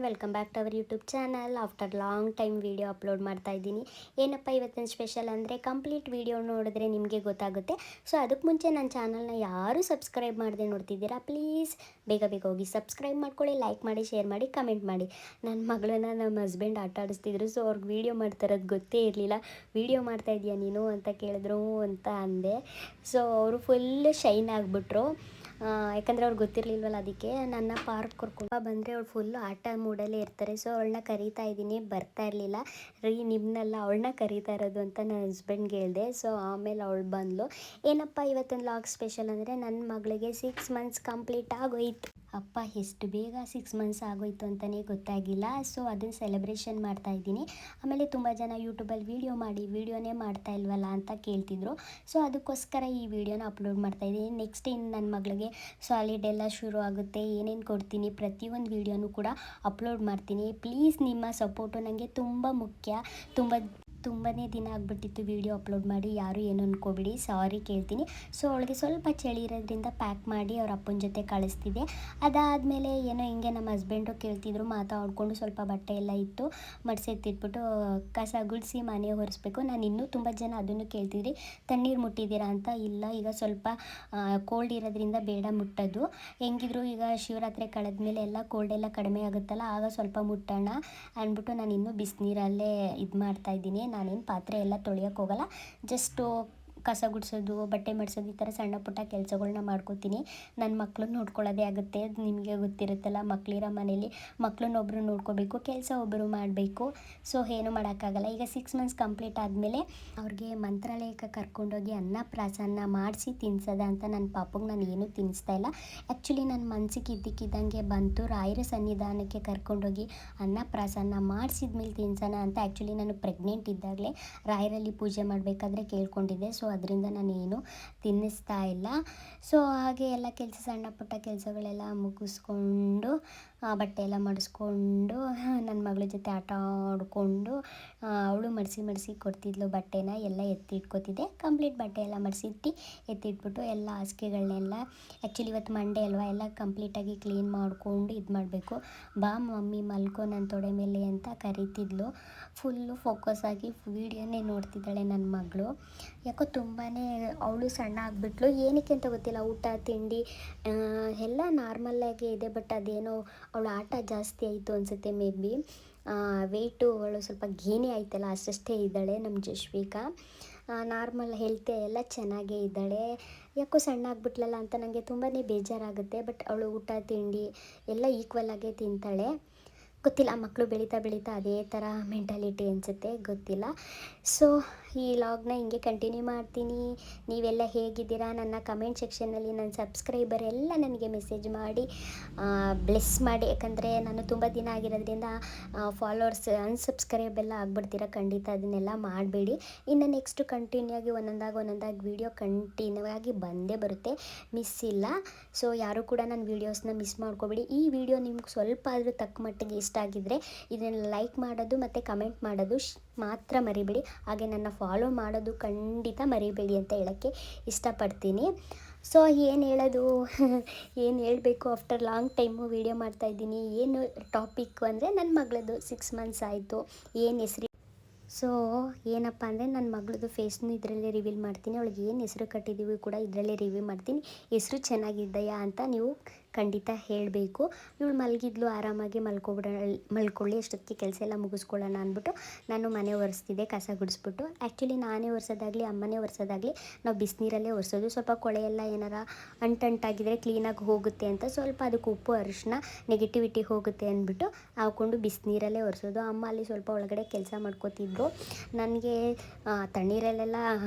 Welcome back to our YouTube channel. After long time video upload ಮಾಡ್ತಾ ಇದ್ದೀನಿ. ಏನಪ್ಪ ಇವತ್ತಿನ ಸ್ಪೆಷಲ್ ಅಂದರೆ ಕಂಪ್ಲೀಟ್ ವೀಡಿಯೋ ನೋಡಿದ್ರೆ ನಿಮಗೆ ಗೊತ್ತಾಗುತ್ತೆ. ಸೊ ಅದಕ್ಕೆ ಮುಂಚೆ ನನ್ನ ಚಾನಲ್ನ ಯಾರು ಸಬ್ಸ್ಕ್ರೈಬ್ ಮಾಡದೆ ನೋಡ್ತಿದ್ದೀರಾ, ಪ್ಲೀಸ್ ಬೇಗ ಬೇಗ ಹೋಗಿ ಸಬ್ಸ್ಕ್ರೈಬ್ ಮಾಡ್ಕೊಳ್ಳಿ, ಲೈಕ್ ಮಾಡಿ, ಶೇರ್ ಮಾಡಿ, ಕಮೆಂಟ್ ಮಾಡಿ. ನನ್ನ ಮಗಳನ್ನ ನಮ್ಮ ಹಸ್ಬೆಂಡ್ ಆಟ ಆಡಿಸ್ತಿದ್ರು. ಸೊ ಅವ್ರಿಗೆ ವೀಡಿಯೋ ಮಾಡ್ತಾರದು ಗೊತ್ತೇ ಇರಲಿಲ್ಲ. ವೀಡಿಯೋ ಮಾಡ್ತಾ ಇದೆಯಾ ನೀನು ಅಂತ ಕೇಳಿದ್ರು ಅಂತ ಅಂದೆ. ಸೊ ಅವರು ಫುಲ್ ಶೈನ್ ಆಗಿಬಿಟ್ರು. ಯಾಕಂದರೆ ಅವ್ರಿಗೆ ಗೊತ್ತಿರಲಿಲ್ವಲ್ಲ, ಅದಕ್ಕೆ ನನ್ನ ಪಾರ್ಕ್ ಕರ್ಕೊಂಡು ಬಂದರೆ ಅವಳು ಫುಲ್ಲು ಆಟ ಮೂಡಲ್ಲೇ ಇರ್ತಾರೆ. ಸೊ ಅವಳನ್ನ ಕರೀತಾ ಇದ್ದೀನಿ, ಬರ್ತಾ ಇರಲಿಲ್ಲ. ನಿಮ್ಮನ್ನೆಲ್ಲ ಅವಳನ್ನ ಕರೀತಾ ಇರೋದು ಅಂತ ನನ್ನ ಹಸ್ಬೆಂಡ್ಗೆ ಹೇಳಿದೆ. ಸೊ ಆಮೇಲೆ ಅವಳು ಬಂದಳು. ಏನಪ್ಪ ಇವತ್ತೊಂದು ಲಾಗ್ ಸ್ಪೆಷಲ್ ಅಂದರೆ ನನ್ನ ಮಗಳಿಗೆ 6 ಮಂತ್ಸ್ ಕಂಪ್ಲೀಟ್ ಆಗೋಯ್ತು. ಅಪ್ಪ ಎಷ್ಟು ಬೇಗ 6 ಮಂತ್ಸ್ ಆಗೋಯ್ತು ಅಂತಲೇ ಗೊತ್ತಾಗಿಲ್ಲ. ಸೊ ಅದನ್ನು ಸೆಲೆಬ್ರೇಷನ್ ಮಾಡ್ತಾ ಇದ್ದೀನಿ. ಆಮೇಲೆ ತುಂಬ ಜನ ಯೂಟ್ಯೂಬಲ್ಲಿ ವೀಡಿಯೋನೇ ಮಾಡ್ತಾ ಇಲ್ವಲ್ಲ ಅಂತ ಕೇಳ್ತಿದ್ರು. ಸೊ ಅದಕ್ಕೋಸ್ಕರ ಈ ವಿಡಿಯೋನ ಅಪ್ಲೋಡ್ ಮಾಡ್ತಾ ಇದ್ದೀನಿ. ನೆಕ್ಸ್ಟ್ ಇನ್ನು ನನ್ನ ಮಗಳಿಗೆ ಸಾಲಿಡ್ ಎಲ್ಲ ಶುರು ಆಗುತ್ತೆ, ಏನೇನು ಕೊಡ್ತೀನಿ ಪ್ರತಿಯೊಂದು ವೀಡಿಯೋನೂ ಕೂಡ ಅಪ್ಲೋಡ್ ಮಾಡ್ತೀನಿ. ಪ್ಲೀಸ್ ನಿಮ್ಮ ಸಪೋರ್ಟು ನನಗೆ ತುಂಬ ಮುಖ್ಯ. ತುಂಬಾ ದಿನ ಆಗಿಬಿಟ್ಟಿತ್ತು ವೀಡಿಯೋ ಅಪ್ಲೋಡ್ ಮಾಡಿ, ಯಾರು ಏನು ಅಂದ್ಕೋಬಿಡಿ, ಸಾರಿ ಕೇಳ್ತೀನಿ. ಸೊ ಅವಳಿಗೆ ಸ್ವಲ್ಪ ಚಳಿ ಇರೋದ್ರಿಂದ ಪ್ಯಾಕ್ ಮಾಡಿ ಅವ್ರ ಅಪ್ಪನ ಜೊತೆ ಕಳಿಸ್ತಿದ್ದೆ. ಅದಾದಮೇಲೆ ಏನೋ ಹಿಂಗೆ ನಮ್ಮ ಹಸ್ಬೆಂಡು ಕೇಳ್ತಿದ್ರು, ಮಾತಾಡ್ಕೊಂಡು ಸ್ವಲ್ಪ ಬಟ್ಟೆ ಎಲ್ಲ ಇತ್ತು ಮಡ್ಸೆತ್ತಿಟ್ಬಿಟ್ಟು ಕಸ ಗುಡಿಸಿ ಮನೆ ಒರೆಸ್ಬೇಕು. ನಾನು ಇನ್ನೂ ತುಂಬ ಜನ ಅದನ್ನು ಕೇಳ್ತಿದ್ರಿ, ತಣ್ಣೀರು ಮುಟ್ಟಿದ್ದೀರಾ ಅಂತ. ಇಲ್ಲ, ಈಗ ಸ್ವಲ್ಪ ಕೋಲ್ಡ್ ಇರೋದ್ರಿಂದ ಬೇಡ ಮುಟ್ಟೋದು. ಹೆಂಗಿದ್ರು ಈಗ ಶಿವರಾತ್ರಿ ಕಳೆದ್ಮೇಲೆ ಎಲ್ಲ ಕೋಲ್ಡೆಲ್ಲ ಕಡಿಮೆ ಆಗುತ್ತಲ್ಲ, ಆಗ ಸ್ವಲ್ಪ ಮುಟ್ಟೋಣ ಅಂದ್ಬಿಟ್ಟು ನಾನು ಇನ್ನೂ ಬಿಸಿನೀರಲ್ಲೇ ಇದು ಮಾಡ್ತಾಯಿದ್ದೀನಿ. ನಾನೇನು ಪಾತ್ರೆ ಎಲ್ಲ ತೊಳೆಯೋಕ್ಕೆ ಹೋಗಲ್ಲ, ಜಸ್ಟು ಕಸ ಗುಡಿಸೋದು, ಬಟ್ಟೆ ಮಡಿಸೋದು, ಈ ಥರ ಸಣ್ಣ ಪುಟ್ಟ ಕೆಲಸಗಳ್ನ ಮಾಡ್ಕೋತೀನಿ. ನನ್ನ ಮಕ್ಕಳನ್ನ ನೋಡ್ಕೊಳ್ಳೋದೇ ಆಗುತ್ತೆ. ನಿಮಗೆ ಗೊತ್ತಿರುತ್ತಲ್ಲ, ಮಕ್ಕಳಿರೋ ಮನೇಲಿ ಮಕ್ಕಳನ್ನೊಬ್ಬರು ನೋಡ್ಕೋಬೇಕು, ಕೆಲಸ ಒಬ್ಬರು ಮಾಡಬೇಕು. ಸೊ ಏನು ಮಾಡೋಕ್ಕಾಗಲ್ಲ. ಈಗ 6 ಮಂತ್ಸ್ ಕಂಪ್ಲೀಟ್ ಆದಮೇಲೆ ಅವ್ರಿಗೆ ಮಂತ್ರಾಲಯಕ್ಕೆ ಕರ್ಕೊಂಡೋಗಿ ಅನ್ನಪ್ರಾಸನ್ನ ಮಾಡಿಸಿ ತಿನ್ಸೋದ ಅಂತ ನನ್ನ ಪಾಪಗೆ ನಾನು ಏನೂ ತಿನ್ನಿಸ್ತಾ ಇಲ್ಲ. ಆ್ಯಕ್ಚುಲಿ ನನ್ನ ಮನಸ್ಸಿಗೆ ಇದ್ದಕ್ಕಿದ್ದಂಗೆ ಬಂತು, ರಾಯರ ಸನ್ನಿಧಾನಕ್ಕೆ ಕರ್ಕೊಂಡೋಗಿ ಅನ್ನಪ್ರಾಸನ್ನ ಮಾಡಿಸಿದ್ಮೇಲೆ ತಿನ್ಸೋಣ ಅಂತ. ಆ್ಯಕ್ಚುಲಿ ನಾನು ಪ್ರೆಗ್ನೆಂಟ್ ಇದ್ದಾಗಲೇ ರಾಯರಲ್ಲಿ ಪೂಜೆ ಮಾಡಬೇಕಾದ್ರೆ ಕೇಳ್ಕೊಂಡಿದ್ದೆ. ಸೊ ಅದರಿಂದ ನಾನೇನು ತಿನ್ನಿಸ್ತಾ ಇಲ್ಲ. ಸೊ ಹಾಗೆ ಎಲ್ಲ ಕೆಲಸ, ಸಣ್ಣ ಪುಟ್ಟ ಕೆಲಸಗಳೆಲ್ಲ ಮುಗಿಸ್ಕೊಂಡು ಬಟ್ಟೆ ಎಲ್ಲ ಮಡಿಸ್ಕೊಂಡು ನನ್ನ ಮಗಳ ಜೊತೆ ಆಟ ಆಡಿಕೊಂಡು ಅವಳು ಮಡಿಸಿ ಕೊಡ್ತಿದ್ಲು ಬಟ್ಟೆನ. ಎಲ್ಲ ಎತ್ತಿಟ್ಕೋತಿದ್ದೆ. ಕಂಪ್ಲೀಟ್ ಬಟ್ಟೆ ಎಲ್ಲ ಎತ್ತಿಟ್ಬಿಟ್ಟು ಎಲ್ಲ ಹಾಸಿಗೆಗಳನ್ನೆಲ್ಲ, ಆ್ಯಕ್ಚುಲಿ ಇವತ್ತು ಮಂಡೇ ಅಲ್ವಾ, ಎಲ್ಲ ಕಂಪ್ಲೀಟಾಗಿ ಕ್ಲೀನ್ ಮಾಡಿಕೊಂಡು ಇದು ಮಾಡಬೇಕು. ಬಾ ಮಮ್ಮಿ ಮಲ್ಕೊ ನನ್ನ ತೊಡೆ ಮೇಲೆ ಅಂತ ಕರೀತಿದ್ಲು. ಫುಲ್ಲು ಫೋಕಸ್ ಆಗಿ ವೀಡಿಯೋನೇ ನೋಡ್ತಿದ್ದಾಳೆ ನನ್ನ ಮಗಳು. ಯಾಕೋ ತುಂಬಾ ಅವಳು ಸಣ್ಣ ಆಗಿಬಿಟ್ಲು. ಏನಕ್ಕೆ ಅಂತ ಗೊತ್ತಿಲ್ಲ, ಊಟ ತಿಂಡಿ ಎಲ್ಲ ನಾರ್ಮಲ್ಲಾಗೇ ಇದೆ. ಬಟ್ ಅದೇನೋ ಅವಳು ಆಟ ಜಾಸ್ತಿ ಆಯಿತು ಅನಿಸುತ್ತೆ, ಮೇ ಬಿ ವೆಯ್ಟು ಅವಳು ಸ್ವಲ್ಪ ಗೇಣಿ ಆಯ್ತಲ್ಲ, ಅಷ್ಟೇ ಇದ್ದಾಳೆ ನಮ್ಮ ಜಶ್ವಿಕಾ. ನಾರ್ಮಲ್ ಹೆಲ್ತೆ ಎಲ್ಲ ಚೆನ್ನಾಗೇ ಇದ್ದಾಳೆ. ಯಾಕೋ ಸಣ್ಣ ಆಗಿಬಿಟ್ಲಲ್ಲ ಅಂತ ನನಗೆ ತುಂಬಾ ಬೇಜಾರಾಗುತ್ತೆ. ಬಟ್ ಅವಳು ಊಟ ತಿಂಡಿ ಎಲ್ಲ ಈಕ್ವಲಾಗೇ ತಿಂತಾಳೆ. ಗೊತ್ತಿಲ್ಲ, ಮಕ್ಕಳು ಬೆಳೀತಾ ಅದೇ ಥರ ಮೆಂಟಾಲಿಟಿ ಅನಿಸುತ್ತೆ, ಗೊತ್ತಿಲ್ಲ. ಸೊ ಈ ಲಾಗ್ನ ಹಿಂಗೆ ಕಂಟಿನ್ಯೂ ಮಾಡ್ತೀನಿ. ನೀವೆಲ್ಲ ಹೇಗಿದ್ದೀರಾ? ನನ್ನ ಕಮೆಂಟ್ ಸೆಕ್ಷನ್ನಲ್ಲಿ ನನ್ನ ಸಬ್ಸ್ಕ್ರೈಬರ್ ಎಲ್ಲ ನನಗೆ ಮೆಸೇಜ್ ಮಾಡಿ ಬ್ಲೆಸ್ ಮಾಡಿ. ಯಾಕಂದರೆ ನಾನು ತುಂಬ ದಿನ ಆಗಿರೋದ್ರಿಂದ ಫಾಲೋವರ್ಸ್ ಅನ್ಸಬ್ಸ್ಕ್ರೈಬ್ ಎಲ್ಲ ಆಗ್ಬಿಡ್ತೀರ. ಖಂಡಿತ ಅದನ್ನೆಲ್ಲ ಮಾಡಬೇಡಿ. ಇನ್ನು ನೆಕ್ಸ್ಟು ಕಂಟಿನ್ಯೂ ಆಗಿ ಒಂದೊಂದಾಗಿ ವೀಡಿಯೋ ಕಂಟಿನ್ಯೂ ಆಗಿ ಬಂದೇ ಬರುತ್ತೆ, ಮಿಸ್ ಇಲ್ಲ. ಸೊ ಯಾರೂ ಕೂಡ ನನ್ನ ವೀಡಿಯೋಸ್ನ ಮಿಸ್ ಮಾಡ್ಕೋಬೇಡಿ. ಈ ವಿಡಿಯೋ ನಿಮ್ಗೆ ಸ್ವಲ್ಪ ಆದರೂ ತಕ್ಕ ಮಟ್ಟಿಗೆ ಇಷ್ಟ ಆಗಿದ್ದರೆ ಇದನ್ನು ಲೈಕ್ ಮಾಡೋದು ಮತ್ತು ಕಮೆಂಟ್ ಮಾಡೋದು ಮಾತ್ರ ಮರಿಬೇಡಿ. ಹಾಗೆ ನನ್ನ ಫಾಲೋ ಮಾಡೋದು ಖಂಡಿತ ಮರಿಬೇಡಿ ಅಂತ ಹೇಳೋಕ್ಕೆ ಇಷ್ಟಪಡ್ತೀನಿ. ಸೊ ಏನು ಹೇಳೋದು ಏನು ಹೇಳಬೇಕು, ಆಫ್ಟರ್ ಲಾಂಗ್ ಟೈಮು ವೀಡಿಯೋ ಮಾಡ್ತಾಯಿದ್ದೀನಿ. ಏನು ಟಾಪಿಕ್ಕು ಅಂದರೆ ನನ್ನ ಮಗಳದ್ದು 6 ಮಂತ್ಸ್ ಆಯಿತು, ಏನು ಹೆಸರು. ಸೊ ಏನಪ್ಪ ಅಂದರೆ ನನ್ನ ಮಗಳದ್ದು ಫೇಸ್ನು ಇದರಲ್ಲೇ ರಿವೀಲ್ ಮಾಡ್ತೀನಿ. ಅವಳಿಗೆ ಏನು ಹೆಸರು ಕಟ್ಟಿದ್ದೀವಿ ಕೂಡ ಇದರಲ್ಲೇ ರಿವ್ಯೂ ಮಾಡ್ತೀನಿ. ಹೆಸರು ಚೆನ್ನಾಗಿದ್ದೆಯಾ ಅಂತ ನೀವು ಖಂಡಿತ ಹೇಳಬೇಕು. ಇವಳು ಮಲಗಿದ್ಲು, ಆರಾಮಾಗಿ ಮಲ್ಕೊಳ್ಳಿ, ಅಷ್ಟೊತ್ತಿಗೆ ಕೆಲಸ ಎಲ್ಲ ಮುಗಿಸ್ಕೊಳ್ಳೋಣ ಅಂದ್ಬಿಟ್ಟು ನಾನು ಮನೆ ಒರೆಸ್ತಿದ್ದೆ, ಕಸ ಗುಡಿಸ್ಬಿಟ್ಟು. ಆ್ಯಕ್ಚುಲಿ ನಾನೇ ಒರೆಸೋದಾಗಲಿ ಅಮ್ಮನೇ ಒರೆಸೋದಾಗಲಿ ನಾವು ಬಿಸಿನೀರಲ್ಲೇ ಒರೆಸೋದು. ಸ್ವಲ್ಪ ಕೊಳೆ ಎಲ್ಲ ಏನಾರ ಅಂಟಾಗಿದ್ರೆ ಕ್ಲೀನಾಗಿ ಹೋಗುತ್ತೆ ಅಂತ ಸ್ವಲ್ಪ ಅದಕ್ಕೆ ಉಪ್ಪು ಅರಿಶಿನ ನೆಗೆಟಿವಿಟಿ ಹೋಗುತ್ತೆ ಅಂದ್ಬಿಟ್ಟು ಹಾಕ್ಕೊಂಡು ಬಿಸಿನೀರಲ್ಲೇ ಒರೆಸೋದು. ಅಮ್ಮ ಅಲ್ಲಿ ಸ್ವಲ್ಪ ಒಳಗಡೆ ಕೆಲಸ ಮಾಡ್ಕೋತಿದ್ರು. ನನಗೆ ತಣ್ಣೀರಲ್ಲೆಲ್ಲ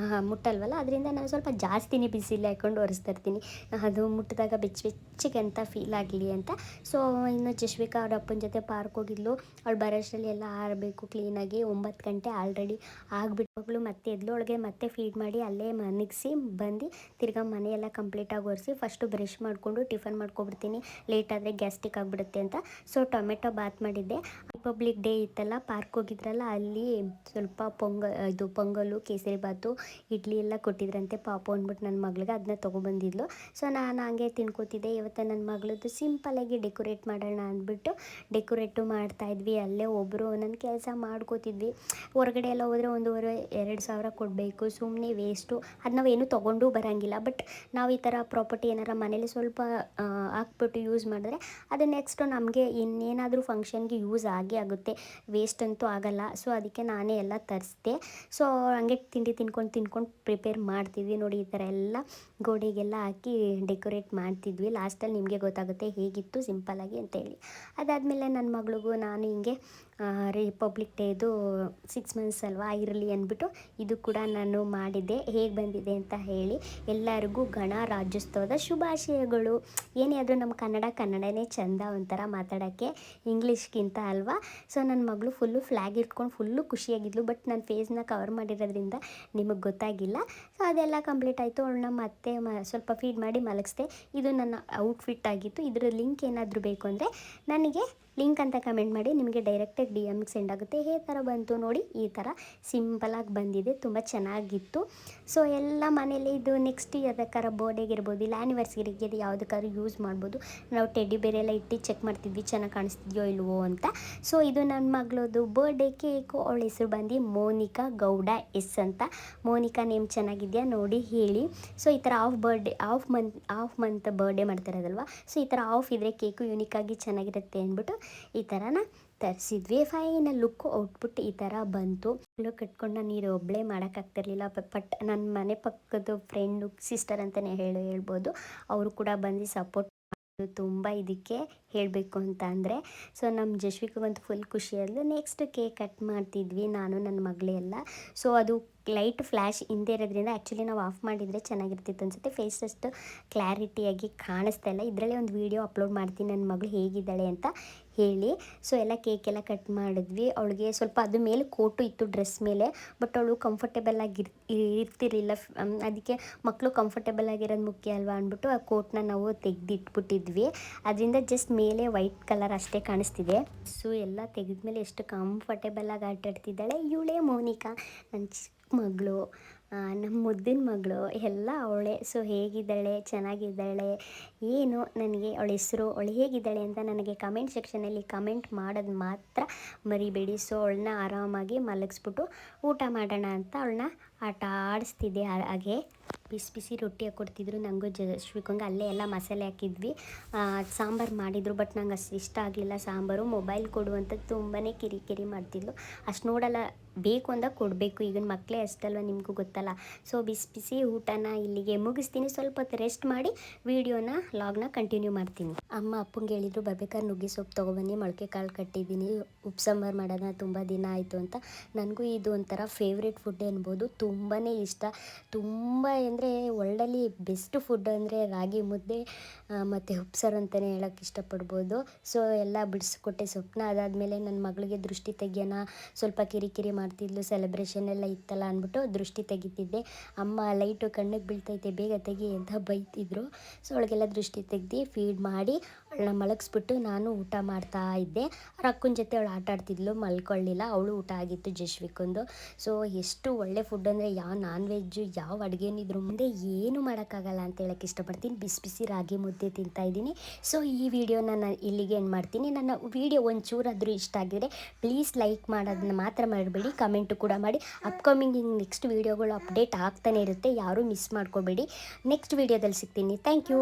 ಮುಟ್ಟಲ್ವಲ್ಲ, ಅದರಿಂದ ನಾನು ಸ್ವಲ್ಪ ಜಾಸ್ತಿನೇ ಬಿಸಿಲೇ ಹಾಕ್ಕೊಂಡು ಒರೆಸ್ತಾ ಇರ್ತೀನಿ. ಅದು ಮುಟ್ಟಿದಾಗ ಬೆಚ್ಚಗೆ ಅಂತ ಫೀಲ್ ಆಗಲಿ ಅಂತ. ಸೊ ಇನ್ನು ಜಶ್ವಿಕಾ ಅವ್ರ ಅಪ್ಪನ ಜೊತೆ ಪಾರ್ಕ್ ಹೋಗಿದ್ಲು. ಅವಳು ಬರೋಷ್ಟರಲ್ಲಿ ಎಲ್ಲ ಆರಬೇಕು ಕ್ಲೀನಾಗಿ. 9 ಗಂಟೆ ಆಲ್ರೆಡಿ ಆಗಿಬಿಟ್ಟು ಮಗಳು ಮತ್ತೆ ಎದ್ಲು. ಒಳಗೆ ಮತ್ತೆ ಫೀಡ್ ಮಾಡಿ ಅಲ್ಲೇ ಮನಗಿಸಿ ಬಂದು ತಿರ್ಗಾ ಮನೆಯೆಲ್ಲ ಕಂಪ್ಲೀಟಾಗಿ ಒರೆಸಿ ಫಸ್ಟು ಬ್ರಷ್ ಮಾಡಿಕೊಂಡು ಟಿಫನ್ ಮಾಡ್ಕೊಬಿಡ್ತೀನಿ, ಲೇಟಾದರೆ ಗ್ಯಾಸ್ಟ್ರಿಕ್ ಆಗಿಬಿಡುತ್ತೆ ಅಂತ. ಸೊ ಟೊಮೆಟೊ ಬಾತ್ ಮಾಡಿದ್ದೆ. ರಿಪಬ್ಲಿಕ್ ಡೇ ಇತ್ತಲ್ಲ, ಪಾರ್ಕ್ ಹೋಗಿದ್ರಲ್ಲ, ಅಲ್ಲಿ ಸ್ವಲ್ಪ ಪೊಂಗಲು, ಕೇಸರಿ ಬಾತು, ಇಡ್ಲಿ ಎಲ್ಲ ಕೊಟ್ಟಿದ್ರಂತೆ ಪಾಪು ಅಂದ್ಬಿಟ್ಟು ನನ್ನ ಮಗಳಿಗೆ. ಅದನ್ನ ತೊಗೊಬಂದಿದ್ಲು. ಸೊ ನಾನು ಹಂಗೆ ತಿನ್ಕೋತಿದ್ದೆ. ಇವತ್ತು ನನ್ನ ಮಗಳದ್ದು ಸಿಂಪಲಾಗಿ ಡೆಕೋರೇಟ್ ಮಾಡೋಣ ಅಂದ್ಬಿಟ್ಟು ಡೆಕೋರೇಟು ಮಾಡ್ತಾಯಿದ್ವಿ. ಅಲ್ಲೇ ಒಬ್ಬರು ನನ್ನ ಕೆಲಸ ಮಾಡ್ಕೋತಿದ್ವಿ. ಹೊರಗಡೆ ಎಲ್ಲ ಹೋದರೆ 1,500-2,000 ಕೊಡಬೇಕು, ಸುಮ್ಮನೆ ವೇಸ್ಟು. ಅದು ನಾವೇನು ತೊಗೊಂಡು ಬರೋಂಗಿಲ್ಲ. ಬಟ್ ನಾವು ಈ ಥರ ಪ್ರಾಪರ್ಟಿ ಏನಾರ ಮನೇಲಿ ಸ್ವಲ್ಪ ಹಾಕ್ಬಿಟ್ಟು ಯೂಸ್ ಮಾಡಿದ್ರೆ ಅದು ನೆಕ್ಸ್ಟು ನಮಗೆ ಇನ್ನೇನಾದರೂ ಫಂಕ್ಷನ್ಗೆ ಯೂಸ್ ಆಗೇ ಆಗುತ್ತೆ, ವೇಸ್ಟ್ ಅಂತೂ ಆಗಲ್ಲ. ಸೊ ಅದಕ್ಕೆ ನಾನೇ ಎಲ್ಲ ತರಿಸ್ದೆ. ಸೊ ಹಂಗೆ ತಿಂಡಿ ತಿನ್ಕೊಂಡು ಪ್ರಿಪೇರ್ ಮಾಡ್ತಿದ್ವಿ ನೋಡಿ. ಈ ಥರ ಎಲ್ಲ ಗೋಡೆಗೆಲ್ಲ ಹಾಕಿ ಡೆಕೋರೇಟ್ ಮಾಡ್ತಿದ್ವಿ. ಲಾಸ್ಟಲ್ಲಿ ನಿಮಗೆ ಗೊತ್ತಾಗುತ್ತೆ ಹೇಗಿತ್ತು ಸಿಂಪಲ್ಲಾಗಿ ಅಂತೇಳಿ. ಅದಾದಮೇಲೆ ನನ್ನ ಮಗಳಿಗೂ ನಾನು ಹಿಂಗೆ ರಿಪಬ್ಲಿಕ್ ಡೇದು 6 ಮಂತ್ಸ್ ಅಲ್ವಾ, ಇರಲಿ ಅಂದ್ಬಿಟ್ಟು ಇದು ಕೂಡ ನಾನು ಮಾಡಿದ್ದೆ. ಹೇಗೆ ಬಂದಿದೆ ಅಂತ ಹೇಳಿ. ಎಲ್ಲರಿಗೂ ಗಣರಾಜ್ಯೋತ್ಸವದ ಶುಭಾಶಯಗಳು. ಏನೇ ಆದರೂ ನಮ್ಮ ಕನ್ನಡನೇ ಚೆಂದ ಒಂಥರ ಮಾತಾಡೋಕ್ಕೆ ಇಂಗ್ಲೀಷ್ಗಿಂತ ಅಲ್ವಾ. ಸೊ ನನ್ನ ಮಗಳು ಫುಲ್ಲು ಫ್ಲ್ಯಾಗ್ ಇಟ್ಕೊಂಡು ಫುಲ್ಲು ಖುಷಿಯಾಗಿದ್ಲು. ಬಟ್ ನನ್ನ ಫೇಸ್ನ ಕವರ್ ಮಾಡಿರೋದ್ರಿಂದ ನಿಮಗೆ ಗೊತ್ತಾಗಿಲ್ಲ. ಸೊ ಅದೆಲ್ಲ ಕಂಪ್ಲೀಟ್ ಆಯಿತು. ಅವಳನ್ನ ಮತ್ತೆ ಸ್ವಲ್ಪ ಫೀಡ್ ಮಾಡಿ ಮಲಗಿಸ್ದೆ. ಇದು ನನ್ನ ಔಟ್ಫಿಟ್ ಆಗಿತ್ತು. ಇದರ ಲಿಂಕ್ ಏನಾದರೂ ಬೇಕು ಅಂದರೆ ನನಗೆ ಲಿಂಕ್ ಅಂತ ಕಮೆಂಟ್ ಮಾಡಿ, ನಿಮಗೆ ಡೈರೆಕ್ಟಾಗಿ DMಗೆ ಸೆಂಡ್ ಆಗುತ್ತೆ. ಈ ಥರ ಬಂತು ನೋಡಿ. ಈ ಥರ ಸಿಂಪಲಾಗಿ ಬಂದಿದೆ, ತುಂಬ ಚೆನ್ನಾಗಿತ್ತು. ಸೊ ಎಲ್ಲ ಮನೇಲಿ ಇದು ನೆಕ್ಸ್ಟ್ ಯಾವುದಕ್ಕಾರ ಬರ್ಡೇಗಿರ್ಬೋದು, ಇಲ್ಲ ಆ್ಯನಿವರ್ಸರಿಗೆ ಯಾವುದಕ್ಕಾದ್ರೂ ಯೂಸ್ ಮಾಡ್ಬೋದು. ನಾವು ಟೆಡ್ಡಿ ಬೇರೆಲ್ಲ ಇಟ್ಟು ಚೆಕ್ ಮಾಡ್ತಿದ್ವಿ ಚೆನ್ನಾಗಿ ಕಾಣಿಸ್ತಿದ್ಯೋ ಇಲ್ವೋ ಅಂತ. ಸೊ ಇದು ನನ್ನ ಮಗಳದು ಬರ್ಡೇ ಕೇಕು. ಅವಳ ಹೆಸರು ಬಂದು ಮೋನಿಕಾ ಗೌಡ ಎಸ್ ಅಂತ. ಮೋನಿಕಾ ನೇಮ್ ಚೆನ್ನಾಗಿದೆಯಾ ನೋಡಿ ಹೇಳಿ. ಸೊ ಈ ಥರ ಹಾಫ್ ಮಂತ್ ಬರ್ಡೇ ಮಾಡ್ತಿರೋದಲ್ವ. ಸೊ ಈ ಥರ ಆಫ್ ಇದ್ದರೆ ಕೇಕು ಯೂನಿಕಾಗಿ ಚೆನ್ನಾಗಿರುತ್ತೆ ಅಂದ್ಬಿಟ್ಟು ಈ ಥರನ ತರಿಸಿದ್ವಿ. ಫೈನಲ್ ಲುಕ್ ಔಟ್ಪುಟ್ ಈ ಥರ ಬಂತು. ಕಟ್ಕೊಂಡು ನೀರು ಒಬ್ಬಳೇ ಮಾಡೋಕ್ಕಾಗ್ತಿರ್ಲಿಲ್ಲ. ಬಟ್ ನನ್ನ ಮನೆ ಪಕ್ಕದ ಫ್ರೆಂಡು ಸಿಸ್ಟರ್ ಅಂತಲೇ ಹೇಳ್ಬೋದು. ಅವರು ಕೂಡ ಬಂದು ಸಪೋರ್ಟ್ ತುಂಬ ಇದಕ್ಕೆ ಹೇಳಬೇಕು ಅಂತ ಅಂದರೆ. ಸೊ ನಮ್ಮ ಜಶ್ವಿಕಗಂತೂ ಫುಲ್ ಖುಷಿಯಾದ್ಲು. ನೆಕ್ಸ್ಟ್ ಕೇಕ್ ಕಟ್ ಮಾಡ್ತಿದ್ವಿ ನಾನು ನನ್ನ ಮಗಳೇ ಎಲ್ಲ. ಸೊ ಅದು ಲೈಟ್ ಫ್ಲ್ಯಾಶ್ ಹಿಂದೆ ಇರೋದ್ರಿಂದ ಆ್ಯಕ್ಚುಲಿ ನಾವು ಆಫ್ ಮಾಡಿದರೆ ಚೆನ್ನಾಗಿರ್ತಿತ್ತು ಅನಿಸುತ್ತೆ. ಫೇಸ್ ಅಷ್ಟು ಕ್ಲಾರಿಟಿಯಾಗಿ ಕಾಣಿಸ್ತಾ ಇಲ್ಲ. ಇದರಲ್ಲೇ ಒಂದು ವೀಡಿಯೋ ಅಪ್ಲೋಡ್ ಮಾಡ್ತೀನಿ ನನ್ನ ಮಗಳು ಹೇಗಿದ್ದಾಳೆ ಅಂತ ಹೇಳಿ. ಸೊ ಎಲ್ಲ ಕೇಕೆಲ್ಲ ಕಟ್ ಮಾಡಿದ್ವಿ. ಅವಳಿಗೆ ಸ್ವಲ್ಪ ಅದು ಮೇಲೆ ಕೋಟು ಇತ್ತು ಡ್ರೆಸ್ ಮೇಲೆ. ಬಟ್ ಅವಳು ಕಂಫರ್ಟೇಬಲ್ ಆಗಿ ಇರ್ತಿರ್ಲಿಲ್ಲ. ಅದಕ್ಕೆ ಮಕ್ಕಳು ಕಂಫರ್ಟೇಬಲ್ ಆಗಿರೋದು ಮುಖ್ಯ ಅಲ್ವಾ ಅಂದ್ಬಿಟ್ಟು ಆ ಕೋಟ್ನ ನಾವು ತೆಗೆದಿಟ್ಬಿಟ್ಟಿದ್ವಿ. ಅದರಿಂದ ಜಸ್ಟ್ ಮೇಲೆ ವೈಟ್ ಕಲರ್ ಅಷ್ಟೇ ಕಾಣಿಸ್ತಿದೆ. ಸೊ ಎಲ್ಲ ತೆಗೆದ್ಮೇಲೆ ಎಷ್ಟು ಕಂಫರ್ಟೇಬಲ್ ಆಗಿ ಆಟಾಡ್ತಿದ್ದಾಳೆ. ಇವಳೇ ಮೋನಿಕಾ, ನನ್ನ ಚಿಕ್ಕ ಮಗಳು, ನಮ್ಮ ಮುದ್ದಿನ ಮಗಳು ಎಲ್ಲ ಅವಳೇ. ಸೊ ಹೇಗಿದ್ದಾಳೆ, ಚೆನ್ನಾಗಿದ್ದಾಳೆ ಏನು, ನನಗೆ ಅವಳ ಹೆಸರು, ಅವಳು ಹೇಗಿದ್ದಾಳೆ ಅಂತ ನನಗೆ ಕಮೆಂಟ್ ಸೆಕ್ಷನಲ್ಲಿ ಕಮೆಂಟ್ ಮಾಡೋದು ಮಾತ್ರ ಮರಿಬೇಡಿ. ಸೊ ಅವಳನ್ನ ಆರಾಮಾಗಿ ಮಲಗಿಸ್ಬಿಟ್ಟು ಊಟ ಮಾಡೋಣ ಅಂತ ಅವಳನ್ನ ಆಟ ಆಡಿಸ್ತಿದ್ದೆ. ಹಾಗೆ ಬಿಸಿ ರೊಟ್ಟಿ ಹಾಕ್ಕೊಡ್ತಿದ್ರು ನನಗೂ ಜಶ್ವಿಕಂಗೆ. ಅಲ್ಲೇ ಎಲ್ಲ ಮಸಾಲೆ ಹಾಕಿದ್ವಿ. ಸಾಂಬಾರು ಮಾಡಿದರು. ಬಟ್ ನಂಗೆ ಅಷ್ಟು ಇಷ್ಟ ಆಗಲಿಲ್ಲ ಸಾಂಬಾರು. ಮೊಬೈಲ್ ಕೊಡುವಂಥ ತುಂಬಾ ಕಿರಿಕಿರಿ ಮಾಡ್ತಿದ್ಲು. ಅಷ್ಟು ನೋಡಲ್ಲ, ಬೇಕು ಅಂದಾಗ ಕೊಡಬೇಕು. ಈಗಿನ ಮಕ್ಕಳೇ ಅಷ್ಟಲ್ವ, ನಿಮಗೂ ಗೊತ್ತಲ್ಲ. ಸೊ ಬಿಸಿ ಊಟನ ಇಲ್ಲಿಗೆ ಮುಗಿಸ್ತೀನಿ. ಸ್ವಲ್ಪ ಹೊತ್ತು ರೆಸ್ಟ್ ಮಾಡಿ ವೀಡಿಯೋನ ಲಾಗ್ನ ಕಂಟಿನ್ಯೂ ಮಾಡ್ತೀನಿ. ಅಮ್ಮ ಅಪ್ಪಂಗೆ ಹೇಳಿದ್ರು ಬರ್ಬೇಕಾದ್ರೆ ನುಗ್ಗೆ ಸೊಪ್ಪು ತೊಗೊಬನ್ನಿ, ಮೊಳಕೆ ಕಾಳು ಕಟ್ಟಿದ್ದೀನಿ, ಉಪ್ಪು ಸಾಂಬಾರು ಮಾಡೋಣ, ತುಂಬ ದಿನ ಆಯಿತು ಅಂತ. ನನಗೂ ಇದು ಒಂಥರ ಫೇವ್ರೇಟ್ ಫುಡ್ ಅನ್ಬೋದು. ತುಂಬಾ ಇಷ್ಟ. ತುಂಬ ಅಂದರೆ ಒಳ್ಳೆಯಲ್ಲಿ ಬೆಸ್ಟ್ ಫುಡ್ ಅಂದರೆ ರಾಗಿ ಮುದ್ದೆ ಮತ್ತು ಉಪ್ಸಾರು ಅಂತಲೇ ಹೇಳೋಕ್ಕೆ ಇಷ್ಟಪಡ್ಬೋದು. ಸೊ ಎಲ್ಲ ಬಿಡಿಸ್ಕೊಟ್ಟೆ ಸೊಪ್ಪನ್ನ. ಅದಾದಮೇಲೆ ನನ್ನ ಮಗಳಿಗೆ ದೃಷ್ಟಿ ತೆಗಿಯೋಣ, ಸ್ವಲ್ಪ ಕಿರಿಕಿರಿ ಮಾಡ್ತಿದ್ಲು. ಸೆಲೆಬ್ರೇಷನ್ ಎಲ್ಲ ಇತ್ತಲ್ಲ ಅಂದ್ಬಿಟ್ಟು ದೃಷ್ಟಿ ತೆಗಿತಿದ್ದೆ. ಅಮ್ಮ ಲೈಟು ಕಣ್ಣಿಗೆ ಬೀಳ್ತೈತೆ ಬೇಗ ತೆಗಿ ಅಂತ ಬೈತಿದ್ರು. ಸೊ ಅವಳಿಗೆಲ್ಲ ದೃಷ್ಟಿ ತೆಗ್ದು ಫೀಡ್ ಮಾಡಿ ಅವಳನ್ನ ಮಲಗಿಸ್ಬಿಟ್ಟು ನಾನು ಊಟ ಮಾಡ್ತಾ ಇದ್ದೆ. ಅವ್ರ ಅಕ್ಕನ ಜೊತೆ ಅವಳು ಆಟ ಆಡ್ತಿದ್ಲು, ಮಲ್ಕೊಳ್ಳಿಲ್ಲ. ಅವಳು ಊಟ ಆಗಿತ್ತು ಜಶ್ವಿಕೊಂದು. ಸೊ ಎಷ್ಟು ಒಳ್ಳೆ ಫುಡ್ ಅಂದರೆ ಯಾವ ನಾನ್ ವೆಜ್ಜು ಯಾವ ಅಡುಗೆನೂ ಇದ್ರ ಮುಂದೆ ಏನು ಮಾಡೋಕ್ಕಾಗಲ್ಲ ಅಂತ ಹೇಳೋಕ್ಕೆ ಇಷ್ಟಪಡ್ತೀನಿ. ಬಿಸಿ ರಾಗಿ ಮುದ್ದೆ ತಿಂತಾಯಿದ್ದೀನಿ. ಸೊ ಈ ವಿಡಿಯೋನ ನಾನು ಇಲ್ಲಿಗೆ ಏನು ಮಾಡ್ತೀನಿ. ನನ್ನ ವಿಡಿಯೋ ಒಂಚೂರಾದರೂ ಇಷ್ಟ ಆಗಿದ್ರೆ ಪ್ಲೀಸ್ ಲೈಕ್ ಮಾಡೋದನ್ನ ಮಾತ್ರ ಮಾಡಬೇಡಿ, ಕಮೆಂಟು ಕೂಡ ಮಾಡಿ. ಅಪ್ಕಮಿಂಗ್ ನೆಕ್ಸ್ಟ್ ವೀಡಿಯೋಗಳು ಅಪ್ಡೇಟ್ ಆಗ್ತಾನೆ ಇರುತ್ತೆ, ಯಾರೂ ಮಿಸ್ ಮಾಡ್ಕೋಬೇಡಿ. ನೆಕ್ಸ್ಟ್ ವೀಡಿಯೋದಲ್ಲಿ ಸಿಗ್ತೀನಿ. Thank you.